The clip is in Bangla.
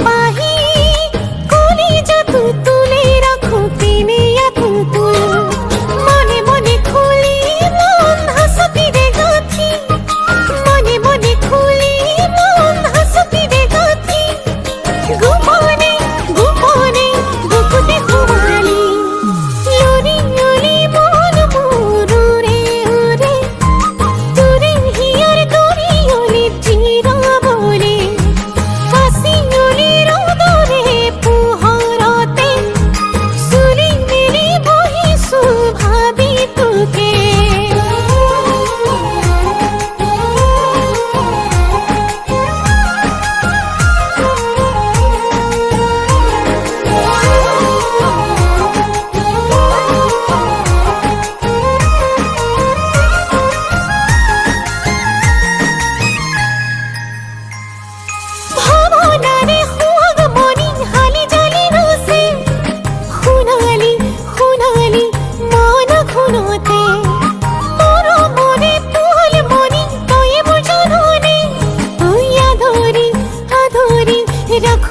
পাহি কলি যতু তুলে রাখো কিনিয়া তুতুল মনে মনে খুলি মন হাসতি রে গাথি মনে মনে খুলি মন হাসতি রে গাথি গোপনে গোপনে বুকুতে ঘুমালি লরি লরি মন মোর উরে উরে তুরে হিয়ার দরি ওলি চিরা বলে ফাসি ওলি রোদরে পুহরতে সুলি মেরি বহি সুভাবি তোকে ভাবনারে হুয়াগ মনি হালি জালি রসে খুনালি খুনালি মন খুনতে মোর মনে পুহল মনি তয়ে বুঝনে তুই আধরি আধরি রাখ